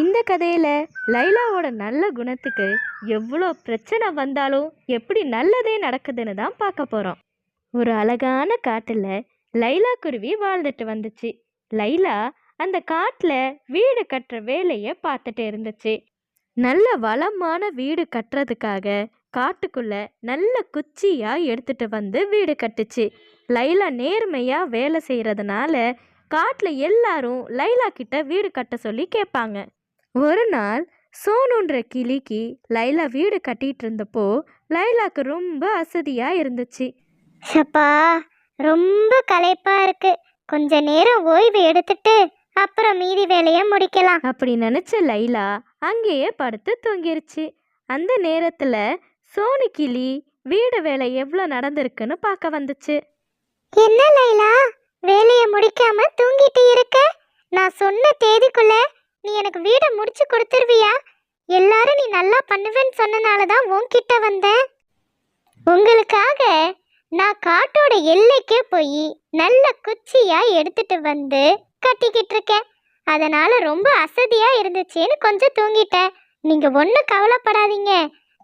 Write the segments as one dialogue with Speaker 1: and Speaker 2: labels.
Speaker 1: இந்த கதையில் லைலாவோட நல்ல குணத்துக்கு எவ்வளோ பிரச்சனை வந்தாலும் எப்படி நல்லதே நடக்குதுன்னு தான் பார்க்க போகிறோம். ஒரு அழகான காட்டில் லைலா குருவி வாழ்ந்துட்டு வந்துச்சு. லைலா அந்த காட்டில் வீடு கட்டுற வேலையை பார்த்துட்டு இருந்துச்சு. நல்ல வளமான வீடு கட்டுறதுக்காக காட்டுக்குள்ள நல்ல குச்சியாக எடுத்துட்டு வந்து வீடு கட்டுச்சு. லைலா நேர்மையாக வேலை செய்கிறதுனால காட்டில் எல்லாரும் லைலா கிட்ட வீடு கட்ட சொல்லி கேட்பாங்க. ஒரு நாள் சோனுன்ற கிளிக்கு லைலா வீடு கட்டிட்டு இருந்தப்போ லைலாக்கு ரொம்ப அசதியாக இருந்துச்சு.
Speaker 2: ஷப்பா, ரொம்ப களைப்பா இருக்கு. கொஞ்ச நேரம் ஓய்வு எடுத்துட்டு அப்புறம் மீதி வேலையை முடிக்கலாம்
Speaker 1: அப்படி நினச்ச லைலா அங்கேயே படுத்து தூங்கிருச்சு. அந்த நேரத்தில் சோனு கிளி வீடு வேலை எவ்வளோ நடந்திருக்குன்னு பார்க்க வந்துச்சு.
Speaker 2: என்ன லைலா, வேலையை முடிக்காம தூங்கிட்டு இருக்க? நான் சொன்ன தேதிக்குள்ள நீ எனக்கு வீடை முடிச்சு கொடுத்துருவியா? எல்லாரும் நீ நல்லா பண்ணுவேன்னு சொன்னனால தான் உன்கிட்ட வந்தேன். உங்களுக்காக நான் காட்டோட எல்லைக்கே போய் நல்ல குச்சியா எடுத்துட்டு வந்து கட்டிக்கிட்டு இருக்கேன். அதனால ரொம்ப அசதியா இருந்துச்சேன்னு கொஞ்சம் தூங்கிட்டேன். நீங்க ஒன்றும் கவலைப்படாதீங்க,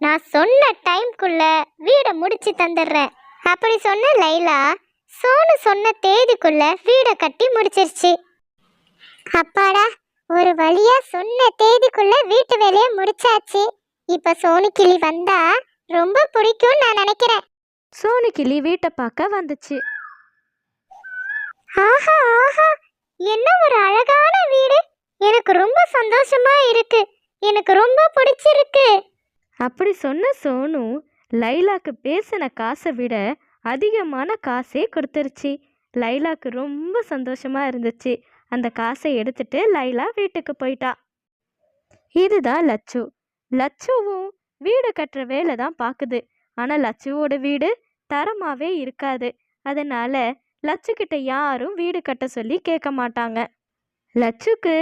Speaker 2: நான் சொன்ன டைம்குள்ள வீடை முடிச்சு தந்துடுறேன். அப்படி சொன்ன லைலா சோனு சொன்ன தேதிக்குள்ள வீடை கட்டி முடிச்சிருச்சு. அப்பாடா, ஒரு வழியா சொன்ன தேதிக்குள்ள வீட்டு வேலையை முடிச்சாச்சு. இப்ப சோனு கிளி வந்தா ரொம்ப பிடிக்கும் நான் நினைக்கிறேன்.
Speaker 1: சோனு கிளி வீட்டை பார்க்க வந்துச்சு.
Speaker 2: ஆஹா ஆஹா, என்ன ஒரு அழகான வீடு! எனக்கு ரொம்ப சந்தோஷமா இருக்கு, எனக்கு ரொம்ப பிடிச்சிருக்கு.
Speaker 1: அப்படி சொன்ன சோனு லைலாக்கு பேசின காசை விட அதிகமான காசே கொடுத்துருச்சு. லைலாக்கு ரொம்ப சந்தோஷமா இருந்துச்சு. அந்த காசை எடுத்துட்டு லைலா வீட்டுக்கு போயிட்டா. இதுதான் லட்சு. லட்சுவும் வீடு கட்டுற வேலை தான் பார்க்குது. ஆனால் லட்சுவோட வீடு தரமாகவே இருக்காது. அதனால லட்சுக்கிட்ட யாரும் வீடு கட்ட சொல்லி கேட்க மாட்டாங்க. லட்சுக்கு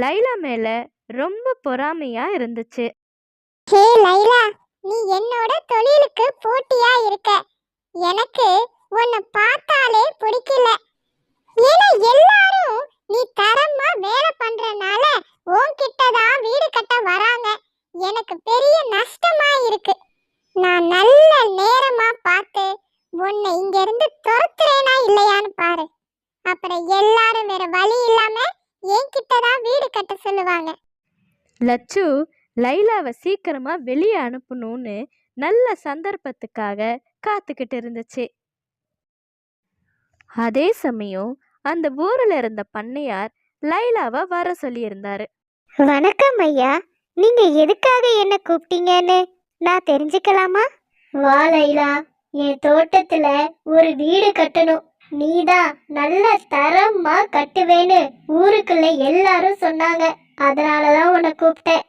Speaker 1: லைலா மேலே ரொம்ப பொறாமையாக இருந்துச்சு.
Speaker 2: ஹே லைலா, நீ என்னோட தொழிலுக்கு போட்டியா இருக்க. எனக்கு உன்னை பார்த்தாலே பிடிக்கல. ஏன்னா எல்லாரும் நீ தரமா வேலை பண்றனால உன்கிட்ட தான் வீடு கட்ட வராங்க. எனக்கு பெரிய நஷ்டமா இருக்கு. நான் நல்ல நேரமா பார்த்து உன்னை இங்க இருந்து துரத்துறேனா இல்லையான்னு பாரு. அப்புறம் எல்லாரும் வேற வழி இல்லாம என்கிட்ட தான் வீடு கட்ட சொல்லுவாங்க.
Speaker 1: லட்சு லைலாவை சீக்கிரமா வெளியே அனுப்பணும்னு நல்ல சந்தர்ப்பத்துக்காக காத்துக்கிட்டு இருந்துச்சு. அதே சமயம் அந்த ஊர்ல இருந்த பண்ணையார் லைலாவை வர சொல்லியிருந்தாரு.
Speaker 2: வணக்கம் ஐயா, நீங்க எதுக்காக என்ன கூப்பிட்டீங்கன்னு நான் தெரிஞ்சுக்கலாமா? வா லைலா, என் தோட்டத்துல ஒரு வீடு கட்டணும். நீதான் நல்ல தரமா கட்டுவேன்னு ஊருக்குள்ள எல்லாரும் சொன்னாங்க. அதனாலதான் உன்னை கூப்பிட்டேன்.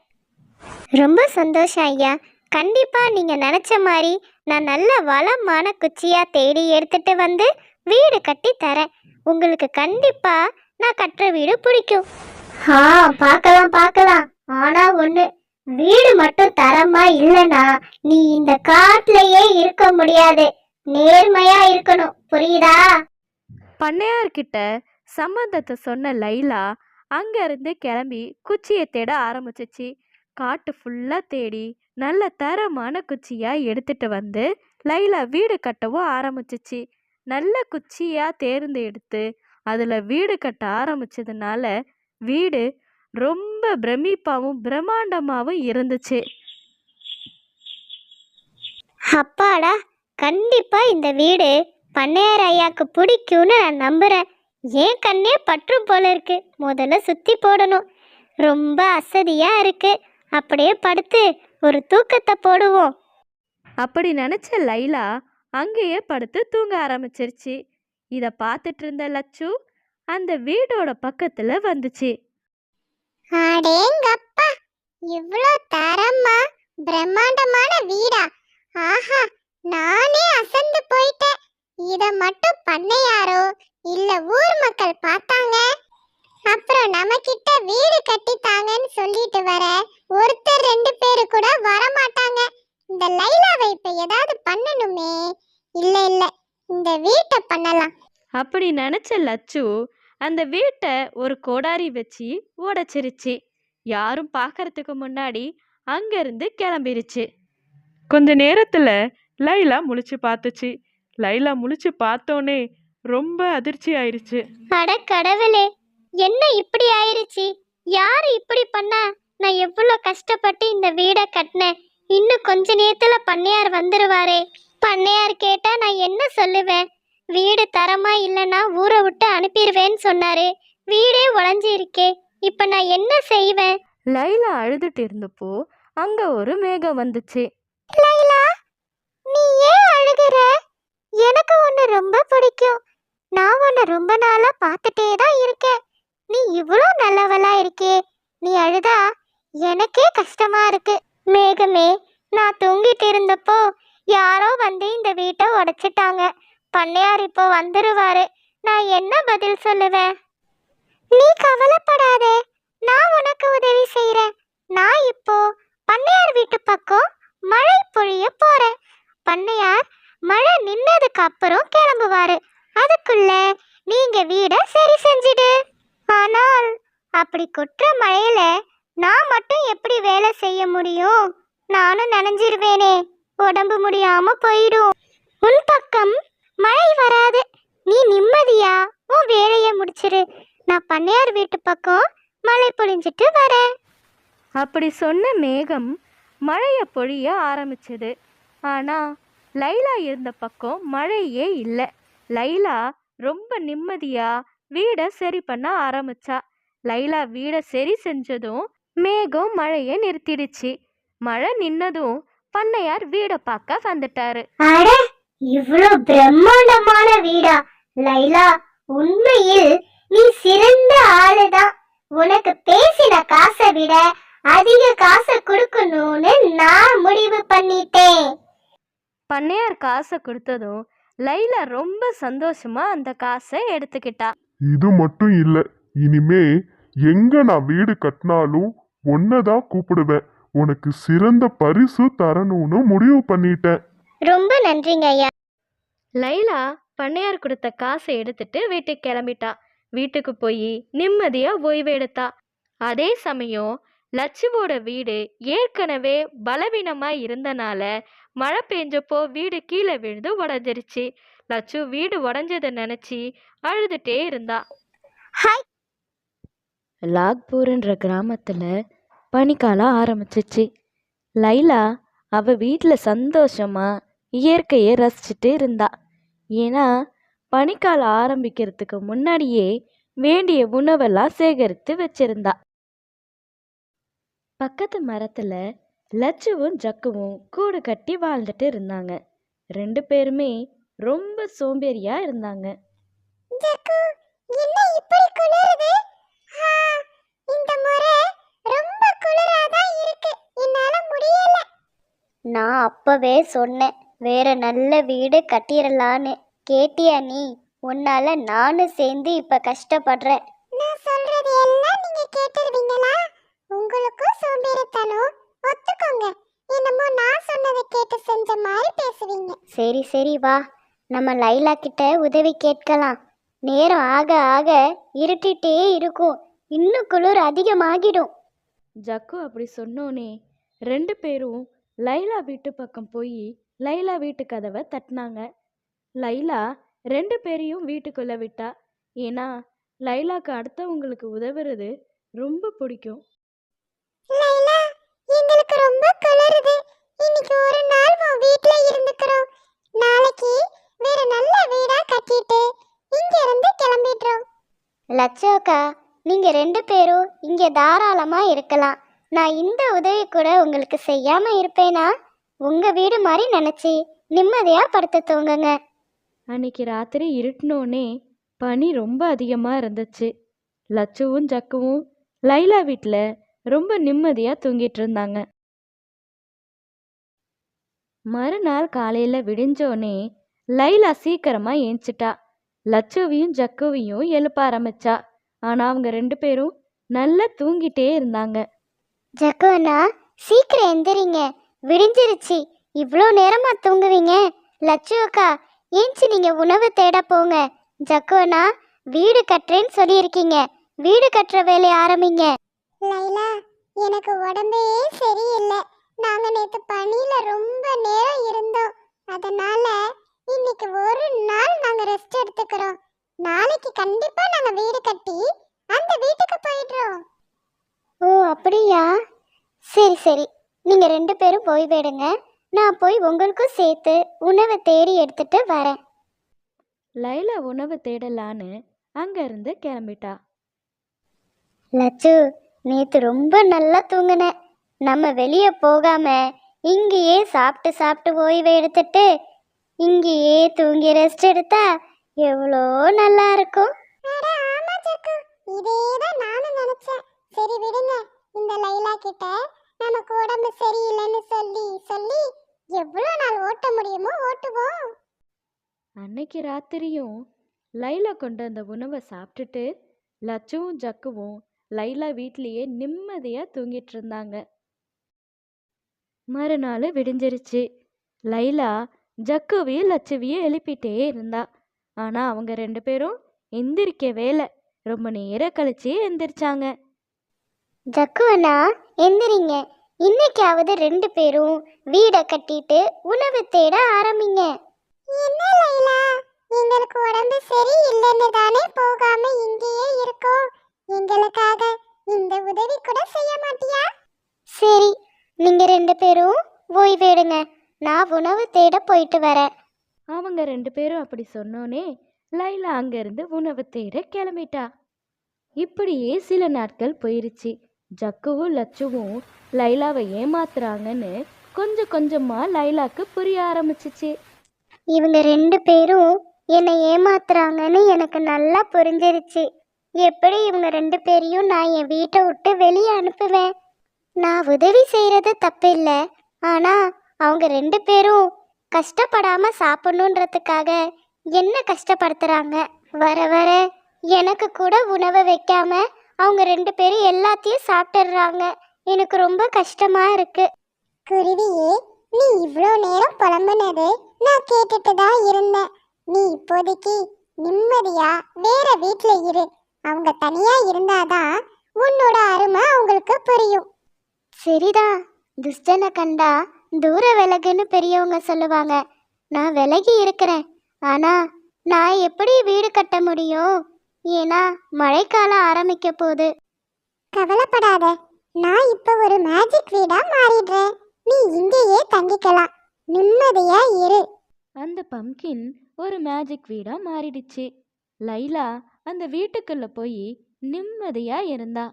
Speaker 2: ரொம்ப சந்தோஷம் ஐயா. கண்டிப்பா நீங்க நினைச்ச மாதிரி நான் நல்ல வளமான குச்சியா தேடி எடுத்துட்டு வந்து வீடு கட்டி தரேன். உங்களுக்கு கண்டிப்பா நான் கட்டுற வீடு பிடிக்கும். பார்க்கலாம் பார்க்கலாம். ஆனா ஒண்ணு, வீடு மட்டும் தரமா இல்லைன்னா நீ இந்த காட்டுலயே இருக்க முடியாது. நேர்மையா இருக்கணும், புரியுதா?
Speaker 1: பண்ணையார்கிட்ட சம்பந்தத்தை சொன்ன லைலா அங்கிருந்து கிளம்பி குச்சியை தேட ஆரம்பிச்சிச்சு. காட்டு ஃபுல்லா தேடி நல்ல தரமான குச்சியா எடுத்துட்டு வந்து லைலா வீடு கட்டவும் ஆரம்பிச்சிச்சு. நல்ல குச்சியா தேர்ந்து எடுத்து அதுல வீடு கட்ட ஆரம்பிச்சதுனால வீடு ரொம்ப பிரமிப்பாவும் பிரம்மாண்டமாவும் இருந்துச்சு.
Speaker 2: அப்பாடா, கண்டிப்பா இந்த வீடு பண்ணையார் ஐயாக்கு பிடிக்கும்னு நான் நம்புறேன். ஏன் கண்ணே பற்றும் போல இருக்கு. முதல்ல சுத்தி போடணும். ரொம்ப அசதியா இருக்கு. அப்படியே படுத்து ஒரு தூக்கத்தை போடுவோம்.
Speaker 1: அப்படி நினைச்ச லைலா அங்கேயே படுத்து தூங்க ஆரம்பிச்சிருச்சு. இதை பார்த்துட்டு இருந்த லட்சு அந்த வீடோட பக்கத்துல வந்துச்சு.
Speaker 2: அடேங்கப்பா, இவ்ளோ தரமா பிரம்மாண்டமான வீடா! ஆஹா, நானே அசந்து போயிட்டேன். இத மட்டும் பண்ணையாரோ இல்ல ஊர் மக்கள் பார்த்தாங்க, அப்புறம் நமக்கிட்ட வீடு கட்டித்தாங்கன்னு சொல்லிட்டு வர ஒருத்தர் ரெண்டு பேரு கூட வரமாட்டாங்க. இந்த லைலாவை இப்ப ஏதாவது பண்ணணுமே. இல்ல இல்ல, இந்த வீட்டை பண்ணலாம்.
Speaker 1: அப்படி நினைச்ச லட்சு அந்த வீட்டை ஒரு கோடாரி வச்சு உடைச்சிருச்சு. யாரும் பார்க்கறதுக்கு முன்னாடி அங்கிருந்து கிளம்பிருச்சு. கொஞ்ச நேரத்துல லைலா முழிச்சு பார்த்துச்சு. லைலா முழிச்சு பார்த்தோன்னே ரொம்ப அதிர்ச்சி ஆயிருச்சு.
Speaker 2: அட கடவுளே, என்ன இப்படி ஆயிருச்சு? யாரு இப்படி பண்ணா? நான் எவ்வளோ கஷ்டப்பட்டு இந்த வீடை கட்டினேன். இன்னும் கொஞ்ச நேரத்துல பண்ணையார் வந்துருவாரே. பண்ணையார் கேட்டா நான் என்ன சொல்லுவேன்? வீடு தரமா இல்லைன்னா ஊரை விட்டு அனுப்பிடுவேன்னு சொன்னாரு. வீடே உடஞ்சி இருக்கே. இப்ப நான் என்ன செய்வேன்?
Speaker 1: லைலா அழுதுட்டு இருந்தப்போ அங்க ஒரு மேகம் வந்துச்சு.
Speaker 2: லைலா, நீ ஏன் அழுகுற? எனக்கு உன்னை ரொம்ப பிடிக்கும். நான் உன்னை ரொம்ப நாளா பார்த்துட்டே தான் இருக்கேன். நீ இவ்வளோ நல்லவளா இருக்கே. நீ அழுதா எனக்கே கஷ்டமா இருக்கு. மேகமே, நான் தூங்கிட்டு இருந்தப்போ யாரோ வந்து இந்த வீட்டை உடைச்சிட்டாங்க. பண்ணையார் இப்போ வந்துருவாரு. நான் என்ன பதில் சொல்லுவேன்? நீ கவலைப்படாதே, நான் உனக்கு உதவி செய்றேன். நான் இப்போ பண்ணையார் வீட்டு பக்கம் மழை பொழிய போறேன். பண்ணையார் மழை நின்னதுக்கு அப்புறம் கிளம்புவாரு. அதுக்குள்ள நீங்க வீட சரி செஞ்சிடு. ஆனால் அப்படி கொட்டுற மழையில நான் மட்டும் எப்படி வேலை செய்ய முடியும்? நானும் நனைஞ்சிருவேனே, உடம்பு முடியாம போயிடும். உன் பக்கம் மழை வராது. நீ நிம்மதியா உன் வேலையை முடிச்சிரு. நான் பண்ணையார் வீட்டு பக்கம் மழை பொழிஞ்சிட்டு வரேன்.
Speaker 1: அப்படி சொன்ன மேகம் மழையை பொழிய ஆரம்பிச்சது. ஆனா லைலா இருந்த பக்கம் மழையே இல்லை. லைலா ரொம்ப நிம்மதியா வீடை சரி பண்ண ஆரம்பிச்சா. லைலா வீடை சரி செஞ்சதும் மேகம் மழையை நிறுத்திடுச்சு. மழை நின்னதும் பண்ணையார் வீடை பார்க்க வந்துட்டாரு.
Speaker 2: அட, இவ்ளோ பிரம்மாண்டமான வீடா? லைலா, உண்மையில் நீ சிறந்த ஆளுதான். உனக்கு பேசின காசை விட அதிக காசை கொடுக்கணும்னு நான் முடிவு பண்ணிட்டேன்.
Speaker 1: பண்ணையார் காசை கொடுத்ததும் லைலா ரொம்ப சந்தோஷமா அந்த காசை எடுத்துக்கிட்டா.
Speaker 3: இது மட்டும் இல்ல, இனிமே எங்க நான் வீடு கட்டினாலும் ஒன்னதான் கூப்பிடுவேன். உனக்கு சிறந்த பரிசு தரணும்னு முடிவு பண்ணிட்டேன்.
Speaker 2: ரொம்ப நன்றிங்க ஐயா.
Speaker 1: லைலா பண்ணையார் கொடுத்த காசை எடுத்துட்டு வீட்டுக்கு கிளம்பிட்டா. வீட்டுக்கு போய் நிம்மதியா ஓய்வு எடுத்தா. அதே சமயம் லட்சுவோட வீடு ஏற்கனவே பலவீனமா இருந்தனால மழை பெஞ்சப்போ வீடு கீழே விழுந்து உடஞ்சிருச்சு. லட்சு வீடு உடஞ்சதை நினைச்சு அழுதுட்டே இருந்தா.
Speaker 2: ஹாய்.
Speaker 1: லாக்பூர்ன்ற கிராமத்துல பனிக்காலம் ஆரம்பிச்சிச்சு. லைலா அவ வீட்டில் சந்தோஷமா இயற்கையை ரசிச்சுட்டு இருந்தா. ஏன்னா பனிக்காலம் ஆரம்பிக்கிறதுக்கு முன்னாடியே வேண்டிய உணவெல்லாம் சேகரித்து வச்சிருந்தா. பக்கத்து மரத்துல லட்சுவும் ஜக்குவும் கூடு கட்டி வாழ்ந்துட்டு இருந்தாங்க. 2 பேருமே ரொம்ப சோம்பேறியா இருந்தாங்க.
Speaker 2: ஜக்கு, என்ன இப்படி குளிருது? இந்த முறை ரொம்ப குளிராதான் இருக்கு. என்னால முடியல. நான் அப்பவே சொன்னேன், வேற நல்ல வீடு கட்டிடலான்னு. கேட்டியா நீ? உன்னால நானும் சேர்ந்து இப்ப கஷ்டப்படுறேன். நான் சொல்றது எல்லாம் நீங்க கேட்டுருவீங்களா? உங்களுக்கும் சோம்பேறித்தனம். ஒத்துக்கோங்க. என்னமோ நான் சொன்னதை கேட்டு செஞ்ச மாதிரி பேசுவீங்க. சரி சரி, வா, நம்ம லைலா கிட்ட உதவி கேட்கலாம். நேரம் ஆக ஆக இருட்டிட்டே இருக்கும். இன்னும் குளிர் அதிகமாகிடும்.
Speaker 1: ஜக்கு அப்படி சொன்னோனே 2 பேரும் லைலா வீட்டு பக்கம் போய் லைலா வீட்டு கதவை தட்டினாங்க. லைலா 2 பேரையும் வீட்டுக்குள்ள விட்டா. ஏன்னா லைலாக்கு அடுத்தவங்களுக்கு உதவுறது ரொம்ப பிடிக்கும்.
Speaker 2: லைலா, எங்களுக்கு ரொம்ப குளிருது. இன்னைக்கு ஒரு நாள் உன் வீட்ல இருந்துக்கிறோம். நாளைக்கு வேற நல்ல வீடா கட்டிட்டு இங்க இருந்து கிளம்பிடுறோம். லட்சோக்கா, நீங்க 2 பேரும் இங்க தாராளமா இருக்கலாம். நான் இந்த உதவி கூட உங்களுக்கு செய்யாம இருப்பேனா? உங்க வீடு மாதிரி நினைச்சு நிம்மதியா படுத்து தூங்குங்க.
Speaker 1: அன்னைக்கு ராத்திரி இருட்டினோடனே பனி ரொம்ப அதிகமாக இருந்துச்சு. லட்சுவும் ஜக்குவும் லைலா வீட்டில் ரொம்ப நிம்மதியாக தூங்கிட்டு இருந்தாங்க. மறுநாள் காலையில் விடிஞ்சோடனே லைலா சீக்கிரமாக ஏஞ்சிட்டா. லட்சுவையும் ஜக்குவையும் எழுப்ப ஆரம்பிச்சா. ஆனால் அவங்க 2 பேரும் நல்லா தூங்கிட்டே இருந்தாங்க.
Speaker 2: ஜக்கு அண்ணா, சீக்கிரம் எந்திரிங்க, விடிஞ்சிருச்சு. இவ்வளோ நேரமா தூங்குவீங்க? லட்சு அக்கா, ஏஞ்சி நீங்க உணவு தேட போங்க. ஜக்கு அண்ணா, வீடு கட்டுறேன்னு சொல்லியிருக்கீங்க. வீடு கட்டுற வேலையை ஆரம்பிங்க. லைலா, எனக்கு உடம்பே சரியில்லை. நாங்க நேத்து பனியில ரொம்ப நேரம் இருந்தோம். அதனால இன்னைக்கு ஒரு நாள் நாங்க ரெஸ்ட் எடுத்துக்கிறோம். நாளைக்கு கண்டிப்பா நாங்க வீடு கட்டி அந்த வீட்டுக்கு போயிடுறோம். ஓ அப்படியா? சரி சரி, நீங்க 2 பேரும் போய் விடுங்க. நான் போய் உங்களுக்கும் சேர்த்து உணவை தேடி எடுத்துட்டு வரேன்.
Speaker 1: லைலா உணவு தேடலான்னு அங்கேருந்து கிளம்பிட்டா.
Speaker 2: லச்சு, நேத்து ரொம்ப நல்லா தூங்குனேன். நம்ம வெளியே போகாம இங்கேயே சாப்பிட்டு சாப்பிட்டு ஓய்வு எடுத்துட்டு இங்கேயே தூங்கி ரெஸ்ட் எடுத்தா எவ்வளோ நல்லா இருக்கும். இதேதான் நானும் நினைச்சேன். சரி விடுங்க, இந்த லைலா கிட்ட நமக்கு உடம்பு சரியில்லைன்னு சொல்லி சொல்லி எவ்வளோ நாள் ஓட்ட முடியுமோ ஓட்டுவோம்.
Speaker 1: அன்னைக்கு ராத்திரியும் லைலா கொண்டு அந்த உணவை சாப்பிட்டுட்டு லச்சுவும் ஜக்குவும் லைலா வீட்லேயே நிம்மதியாக தூங்கிட்டு இருந்தாங்க. மறுநாள் விடிஞ்சிருச்சு. லைலா ஜக்குவையும் லச்சுவையும் எழுப்பிட்டே இருந்தா. ஆனால் அவங்க 2 பேரும் எந்திரிக்கவே இல்லை. ரொம்ப நேரம் கழிச்சு எந்திரிச்சாங்க.
Speaker 2: ஜக்கு அண்ணா எந்திரிங்க, இன்னைக்காவது 2 பேரும் வீடை கட்டிட்டு உணவு தேட ஆரம்பிங்க. என்ன லைலா, எங்களுக்கு உடம்பு சரியில்லைன்னு தானே போகாம இங்கேயே இருக்கோம். எங்களுக்காக இந்த உதவி கூட செய்ய மாட்டியா? சரி, நீங்க 2 பேரும் ஓய்வெடுங்க, நான் உணவு தேட போயிட்டு வரேன்.
Speaker 1: அவங்க 2 பேரும் அப்படி சொன்னோனே லைலா அங்கேருந்து உணவு தேட கிளம்பிட்டா. இப்படியே சில நாட்கள் போயிருச்சு. ஜக்குவும் லச்சுவும் லைலாவை ஏமாத்துறாங்கன்னு கொஞ்சம் கொஞ்சமாக லைலாக்கு புரிய ஆரம்பிச்சிச்சு.
Speaker 2: இவங்க 2 பேரும் என்னை ஏமாத்துறாங்கன்னு எனக்கு நல்லா புரிஞ்சிருச்சு. எப்படி இவங்க 2 பேரையும் நான் என் வீட்டை விட்டு வெளியே அனுப்புவேன்? நான் உதவி செய்கிறது தப்பில்லை, ஆனால் அவங்க 2 பேரும் கஷ்டப்படாம சாப்பிடணுன்றதுக்காக என்ன கஷ்டப்படுத்துறாங்க. வர வர எனக்கு கூட உணவை வைக்காம அவங்க 2 பேரும் எல்லாத்தையும் சாப்பிட்டுடுறாங்க. எனக்கு ரொம்ப கஷ்டமா இருக்கு. குருவியே, நீ இவ்வளோ நேரம் புலம்புனது நான் கேட்டுட்டு தான் இருந்தேன். நீ இப்போதைக்கு நிம்மதியா வேற வீட்ல இரு. அவங்க தனியா இருந்தாதான் உன்னோட அருமை அவங்களுக்கு புரியும். சரிதா, துஷ்டனை கண்டா தூர விலகுன்னு பெரியவங்க சொல்லுவாங்க. நான் விலகி இருக்கிறேன், ஆனா நான் எப்படி வீடு கட்ட முடியும்? ஏன்னா மழைக்காலம் ஆரம்பிக்க போகுது. கவலைப்படாத, நான் இப்ப ஒரு மேஜிக் வீடா மாறிடுறேன். நீ இங்கேயே தங்கிக்கலாம், நிம்மதியா இரு.
Speaker 1: அந்த பம்கின் ஒரு மேஜிக் வீடாக மாறிடுச்சு. லைலா அந்த வீட்டுக்குள்ளே போய் நிம்மதியாக இருந்தா.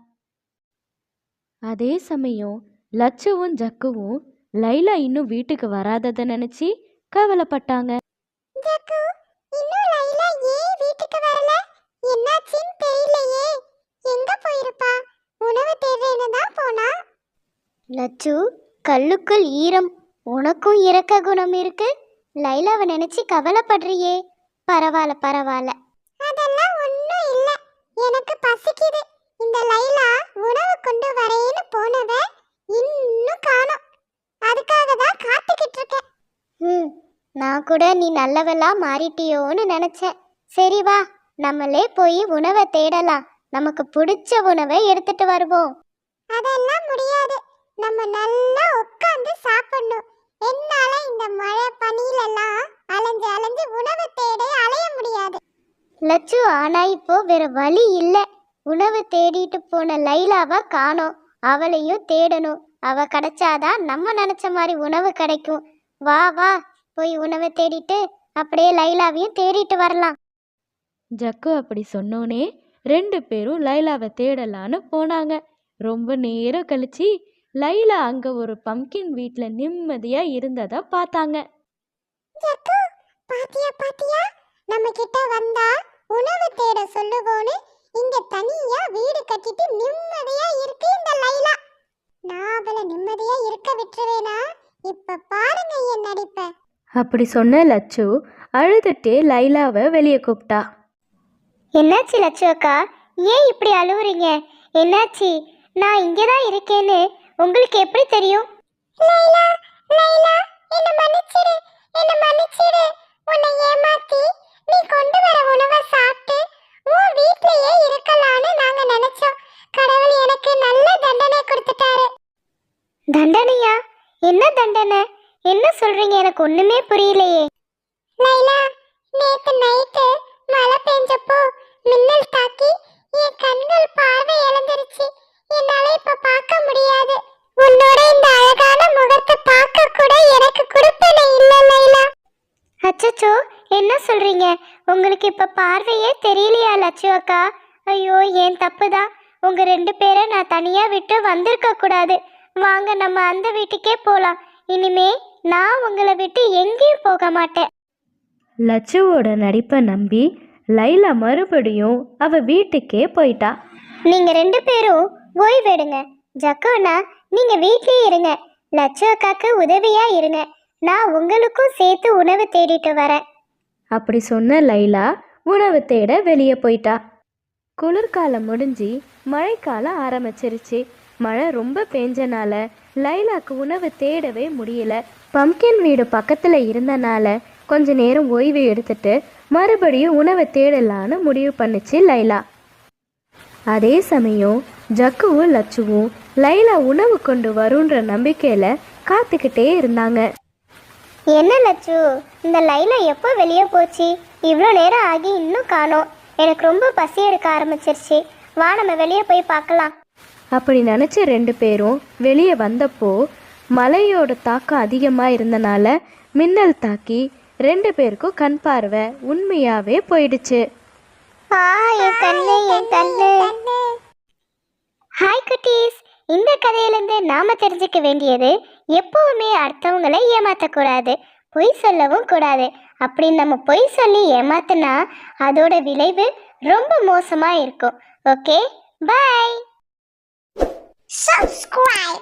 Speaker 1: அதே சமயம் லச்சுவும் ஜக்குவும் லைலா இன்னும் வீட்டுக்கு வராததை நினச்சி கவலைப்பட்டாங்க.
Speaker 2: ஜக்கு, இன்னும் லைலா ஏன் வீட்டுக்கு வரல? என்னாச்சுன்னு தெரியலையே. எங்க போயிருப்பா? உணவு தேடுறேன்னு தான் போனா. லச்சு, கல்லுக்குள் ஈரம். உனக்கும் இரக்க குணம் இருக்கு. லைலாவை நினைச்சு கவலைப்படுறியே. பரவாயில்ல பரவாயில்ல. அதெல்லாம் ஒன்றும் இல்லை, எனக்கு பசிக்குது. இந்த லைலா உணவு கொண்டு வரேன்னு போனவ இன்னும் காணோம். அதுக்காக தான் காத்துக்கிட்டு இருக்கேன். நான் கூட நீ நல்லவளா மாறிட்டியோன்னு நினைச்சேன். சரி வா, நம்மளே போய் உணவை தேடலாம். நமக்கு பிடிச்ச உணவை எடுத்துட்டு வருவோம். அதெல்லாம் முடியாது, நம்ம நல்லா உட்கார்ந்து சாப்பிடணும். என்னால இந்த மழை பனியிலெல்லாம் அலைஞ்சு அலைஞ்சு உணவு தேட அலைய முடியாது. லட்சு, ஆனா இப்போ வேற வழி இல்லை. உணவு தேடிட்டு போன லைலாவை காணோம். அவளையும் தேடணும். அவ கிடைச்சாதான் நம்ம நினைச்ச மாதிரி உணவு கிடைக்கும். வா வா, போய் உணவை தேடிட்டு அப்படியே லைலாவையும் தேடிட்டு வரலாம்.
Speaker 1: ஜக்கு அப்படி சொன்னோனே 2 பேரும் லைலாவை தேடலான்னு போனாங்க. ரொம்ப நேரம் கழிச்சு லைலா அங்கே ஒரு பம்கின் வீட்டில் நிம்மதியாக இருந்ததை பார்த்தாங்க.
Speaker 2: ஜக்கு, பாத்தியா பாத்தியா, நம்ம கிட்ட வந்தா உணவு தேட சொல்லுவோன்னு இங்க தனியா வீடு கட்டிட்டு நிம்மதியா இருக்கு இந்த லைலா. நான் அவளை நிம்மதியா இருக்க விட்டுருவேனா? இப்ப பாருங்க என் நடிப்ப.
Speaker 1: அப்படி சொன்ன லச்சு அழுதுட்டே லைலாவை வெளியே கூப்பிட்டா.
Speaker 2: என்னாச்சு லட்சு அக்கா, ஏன் இப்படி அழுவுறீங்க? என்னாச்சு? நான் இங்கே தான் இருக்கேன்னு உங்களுக்கு எப்படி தெரியும்? லைலா, லைலா, என்ன மன்னிச்சிடு, என்ன மன்னிச்சிடு. உன்னை ஏமாத்தி நீ கொண்டு வர உணவை சாப்பிட்டு உன் வீட்லயே இருக்கலாம்னு நாங்க நினைச்சோம். கடவுள் எனக்கு நல்ல தண்டனை கொடுத்துட்டாரு. தண்டனையா? என்ன தண்டனை? என்ன சொல்றீங்க? எனக்கு ஒண்ணுமே புரியலையே. லைலா, நேத்து நைட்டு மழை பெஞ்சப்போ மின்னல் தாக்கி என் கண்கள் பார்வை இழந்துருச்சு. என்னால இப்ப பார்க்க முடியாது. உன்னோட இந்த அழகான முகத்தை பார்க்க கூட எனக்கு கொடுப்பனை இல்ல லைலா. அச்சச்சோ, என்ன சொல்றீங்க? உங்களுக்கு இப்ப பார்வையே தெரியலையா லட்சு அக்கா? ஐயோ, ஏன் தப்புதான். உங்க 2 பேரை நான் தனியா விட்டு வந்திருக்க கூடாது. வாங்க, நம்ம அந்த வீட்டுக்கே போலாம். இனிமே நான் உங்களை விட்டு எங்கேயும் போக மாட்டேன்.
Speaker 1: லட்சுவோட நடிப்பை நம்பி லைலா மறுபடியும் அவ வீட்டுக்கே போயிட்டா.
Speaker 2: நீங்க 2 பேரும் ஓய்வெடுங்க. ஜக்கோனா, நீங்க வீட்லயே இருங்க. லட்சு அக்காக்கு உதவியா இருங்க. நான் உங்களுக்கும் சேர்த்து உணவு தேடிட்டு வரேன்.
Speaker 1: அப்படி சொன்ன லைலா உணவு தேட வெளியே போயிட்டா. குளிர்காலம் முடிஞ்சு மழைக்காலம் ஆரம்பிச்சிருச்சு. மழை ரொம்ப பெஞ்சனால லைலாக்கு உணவு தேடவே முடியல. பம்கின் வீடு பக்கத்தில் இருந்தனால கொஞ்ச நேரம் ஓய்வு எடுத்துட்டு மறுபடியும் உணவை தேடலான்னு முடிவு பண்ணுச்சு லைலா. அதே சமயம் ஜக்குவும் லட்சுவும் லைலா உணவு கொண்டு வருன்ற நம்பிக்கையில் காத்துக்கிட்டே இருந்தாங்க.
Speaker 2: என்ன லட்சு, இந்த லைலா எப்போ வெளியே போச்சு? இவ்வளோ நேரம் ஆகி இன்னும் காணோம். எனக்கு ரொம்ப பசி எடுக்க ஆரம்பிச்சிருச்சு. வா, நம்ம வெளியே போய் பார்க்கலாம்.
Speaker 1: அப்படி நினச்ச 2 பேரும் வெளியே வந்தப்போ மழையோட தாக்கம் அதிகமாக இருந்தனால மின்னல் தாக்கி 2 பேருக்கும் கண் பார்வை உண்மையாகவே போயிடுச்சு.
Speaker 2: என் கண்ணு, என் கண்ணு. ஹாய் குட்டீஸ், இந்த கதையிலேருந்து நாம தெரிஞ்சுக்க வேண்டியது, எப்பவுமே அடுத்தவங்களை ஏமாற்றக்கூடாது, பொய் சொல்லவும் கூடாது. அப்படி நம்ம பொய் சொல்லி ஏமாத்தினா அதோட விளைவு ரொம்ப மோசமாக இருக்கும். Okay, bye. Subscribe.